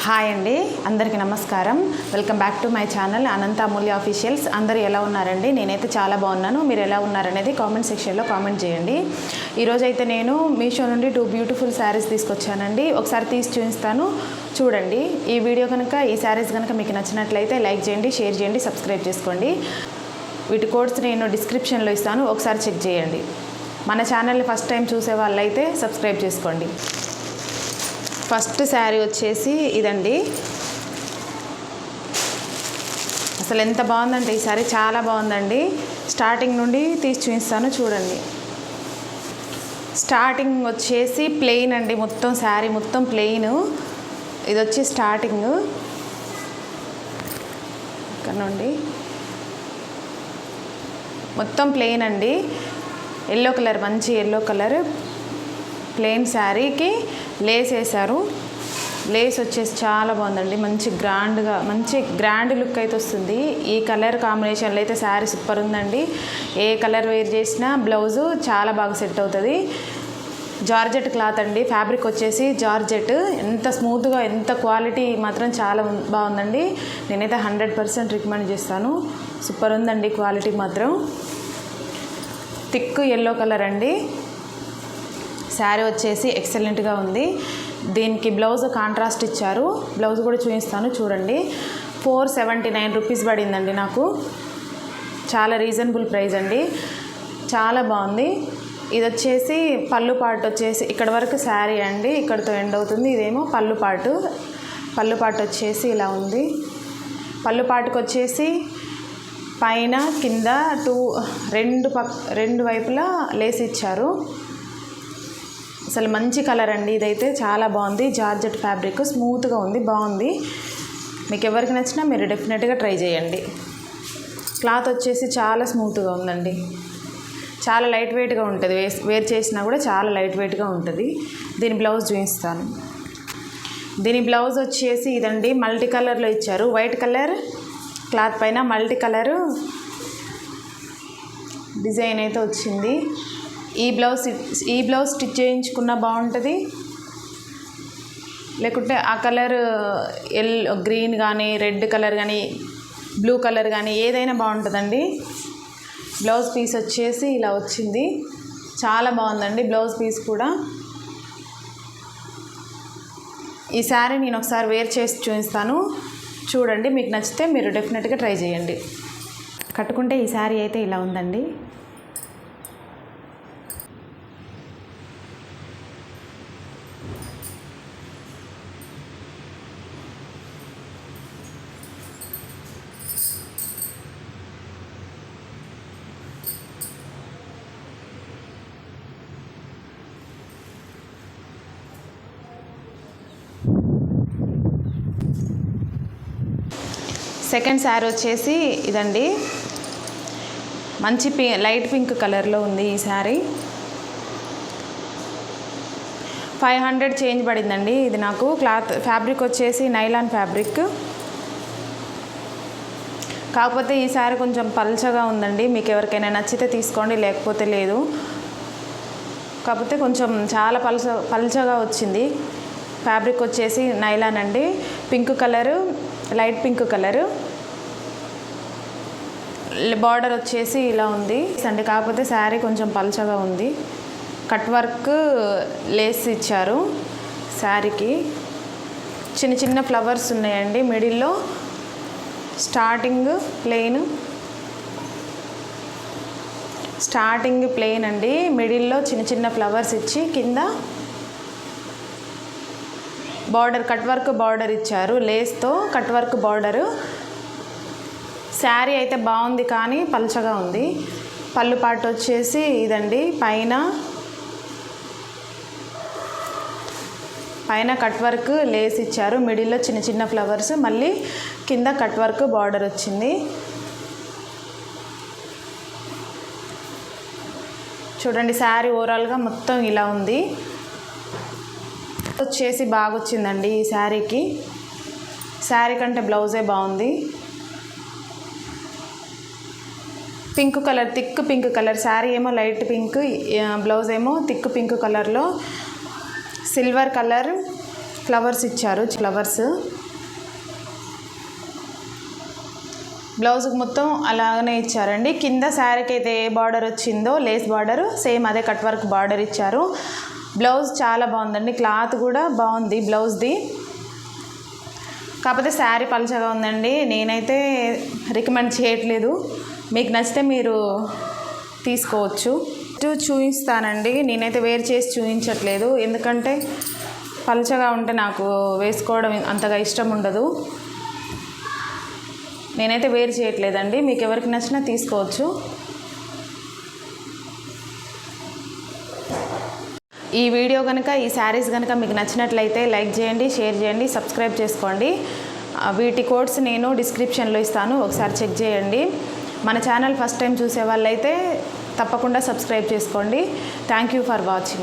Hi అండి, అందరికీ నమస్కారం. Welcome back to my channel Anantha Amulya officials. అందరూ ఎలా ఉన్నారండి? నేనైతే చాలా బాగున్నాను. మీరు ఎలా ఉన్నారనేది కామెంట్ సెక్షన్లో కామెంట్ చేయండి. ఈరోజైతే నేను మీషో నుండి 2 బ్యూటిఫుల్ శారీస్ తీసుకొచ్చానండి. ఒకసారి తీసి చూపిస్తాను, చూడండి. ఈ వీడియో కనుక, ఈ శారీస్ కనుక మీకు నచ్చినట్లయితే లైక్ చేయండి, షేర్ చేయండి, సబ్స్క్రైబ్ చేసుకోండి. వీటి కోడ్స్ నేను డిస్క్రిప్షన్లో ఇస్తాను, ఒకసారి చెక్ చేయండి. మన ఛానల్ని ఫస్ట్ టైం చూసే వాళ్ళైతే సబ్స్క్రైబ్ చేసుకోండి. ఫస్ట్ శారీ వచ్చేసి ఇదండి. అసలు ఎంత బాగుందంటే ఈ శారీ చాలా బాగుందండి. స్టార్టింగ్ నుండి తీసి చూపిస్తాను, చూడండి. స్టార్టింగ్ వచ్చేసి ప్లెయిన్ అండి, మొత్తం శారీ మొత్తం ప్లెయిన్. ఇది వచ్చి స్టార్టింగ్ ఇక్కడ నుండి మొత్తం ప్లెయిన్ అండి. ఎల్లో కలర్, మంచి ఎల్లో కలర్ ప్లెయిన్ శారీకి లేస్ వేశారు. లేస్ వచ్చేసి చాలా బాగుందండి, మంచి గ్రాండ్ లుక్ అయితే వస్తుంది. ఈ కలర్ కాంబినేషన్లో అయితే శారీ సూపర్ ఉందండి. ఏ కలర్ వేర్ చేసినా బ్లౌజు చాలా బాగా సెట్ అవుతుంది. జార్జెట్ క్లాత్ అండి, ఫ్యాబ్రిక్ వచ్చేసి జార్జెట్. ఎంత స్మూత్గా, ఎంత క్వాలిటీ మాత్రం చాలా బాగుందండి. నేనైతే 100% రికమెండ్ చేస్తాను. సూపర్ ఉందండి క్వాలిటీ మాత్రం. థిక్ ఎల్లో కలర్ అండి. శారీ వచ్చేసి ఎక్సలెంట్గా ఉంది. దీనికి బ్లౌజ్ కాంట్రాస్ట్ ఇచ్చారు. బ్లౌజ్ కూడా చూపిస్తాను, చూడండి. 479 రూపీస్ పడిందండి నాకు. చాలా రీజనబుల్ ప్రైస్ అండి, చాలా బాగుంది. ఇది వచ్చేసి పళ్ళు పార్ట్ వచ్చేసి ఇక్కడ వరకు శారీ అండి, ఇక్కడితో ఎండ్ అవుతుంది. ఇదేమో పళ్ళు పార్ట్ వచ్చేసి ఇలా ఉంది. పళ్ళు పార్ట్కి వచ్చేసి పైన కింద రెండు వైపులా లేస్ ఇచ్చారు. అసలు మంచి కలర్ అండి. ఇదైతే చాలా బాగుంది. జార్జెట్ ఫ్యాబ్రిక్ స్మూత్గా ఉంది, బాగుంది. మీకు ఎవరికి నచ్చినా మీరు డెఫినెట్గా ట్రై చేయండి. క్లాత్ వచ్చేసి చాలా స్మూత్గా ఉందండి, చాలా లైట్ వెయిట్గా ఉంటుంది. వేర్ చేసినా కూడా చాలా లైట్ వెయిట్గా ఉంటుంది. దీని బ్లౌజ్ చూపిస్తాను. దీని బ్లౌజ్ వచ్చేసి ఇదండి, మల్టీ కలర్లో ఇచ్చారు. వైట్ కలర్ క్లాత్ పైన మల్టీ కలర్ డిజైన్ అయితే వచ్చింది. ఈ బ్లౌజ్ స్టిచ్ చేయించుకున్నా బాగుంటుంది, లేకుంటే ఆ కలర్ గ్రీన్ కానీ, రెడ్ కలర్ కానీ, బ్లూ కలర్ కానీ ఏదైనా బాగుంటుందండి. బ్లౌజ్ పీస్ వచ్చేసి ఇలా వచ్చింది, చాలా బాగుందండి బ్లౌజ్ పీస్ కూడా. ఈ శారీ నేను ఒకసారి వేర్ చేసి చూపిస్తాను, చూడండి. మీకు నచ్చితే మీరు డెఫినెట్గా ట్రై చేయండి. కట్టుకుంటే ఈ శారీ అయితే ఇలా ఉందండి. సెకండ్ శారీ వచ్చేసి ఇదండి, మంచి లైట్ పింక్ కలర్లో ఉంది ఈ శారీ. 500 చేంజ్ పడిందండి ఇది నాకు. క్లాత్ ఫ్యాబ్రిక్ వచ్చేసి నైలాన్ ఫ్యాబ్రిక్. కాకపోతే ఈ శారీ కొంచెం పల్చగా ఉందండి. మీకు ఎవరికైనా నచ్చితే తీసుకోండి, లేకపోతే లేదు. కాకపోతే కొంచెం చాలా పల్చగా వచ్చింది. ఫ్యాబ్రిక్ వచ్చేసి నైలాన్ అండి. Pink colour, light pink colour. Border వచ్చేసి ఇలా ఉంది అండి. కాకపోతే శారీ కొంచెం పల్చగా ఉంది. కట్ వర్క్ లేస్ ఇచ్చారు శారీకి. చిన్న చిన్న ఫ్లవర్స్ ఉన్నాయండి మిడిల్లో. స్టార్టింగ్ ప్లెయిన్ అండి. మిడిల్లో చిన్న చిన్న ఫ్లవర్స్ ఇచ్చి కింద బార్డర్, కట్ వర్క్ బార్డర్ ఇచ్చారు. లేస్తో కట్ వర్క్ బార్డరు. శారీ అయితే బాగుంది, కానీ పల్చగా ఉంది. పళ్ళు పార్ట్ వచ్చేసి ఇదండి. పైన కట్ వర్క్ లేస్ ఇచ్చారు. మిడిల్లో చిన్న చిన్న ఫ్లవర్స్, మళ్ళీ కింద కట్ వర్క్ బార్డర్ వచ్చింది. చూడండి, శారీ ఓవరాల్గా మొత్తం ఇలా ఉంది. వచ్చేసి బాగా వచ్చిందండి ఈ శారీకి. శారీ కంటే బ్లౌజే బాగుంది. Pink colour, thick pink colour. Sari ఏమో లైట్ పింక్, బ్లౌజ్ ఏమో థిక్ పింక్ కలర్లో సిల్వర్ కలర్ ఫ్లవర్స్ ఇచ్చారు. ఫ్లవర్స్ బ్లౌజ్కి మొత్తం అలాగనే ఇచ్చారండి. కింద శారీకి అయితే ఏ బార్డర్ వచ్చిందో లేస్ బార్డర్ సేమ్ అదే కట్ వర్క్ బార్డర్ ఇచ్చారు. బ్లౌజ్ చాలా బాగుందండి, క్లాత్ కూడా బాగుంది బ్లౌజ్ది. కాకపోతే శారీ పలచగా ఉందండి, నేనైతే రికమెండ్ చేయట్లేదు. మీకు నచ్చితే మీరు తీసుకోవచ్చు. చూపిస్తానండి, నేనైతే వేర్ చేసి చూపించట్లేదు, ఎందుకంటే పలచగా ఉంటే నాకు వేసుకోవడం అంతగా ఇష్టం ఉండదు. నేనైతే వేర్ చేయట్లేదండి, మీకు ఎవరికి నచ్చినా తీసుకోవచ్చు. ఈ వీడియో కనుక, ఈ శారీస్ కనుక మీకు నచ్చినట్లయితే లైక్ చేయండి, షేర్ చేయండి, సబ్స్క్రైబ్ చేసుకోండి. వీటి కోడ్స్ నేను డిస్క్రిప్షన్లో ఇస్తాను, ఒకసారి చెక్ చేయండి. మన ఛానల్ ఫస్ట్ టైం చూసే వాళ్ళైతే తప్పకుండా సబ్స్క్రైబ్ చేసుకోండి. Thank you for watching.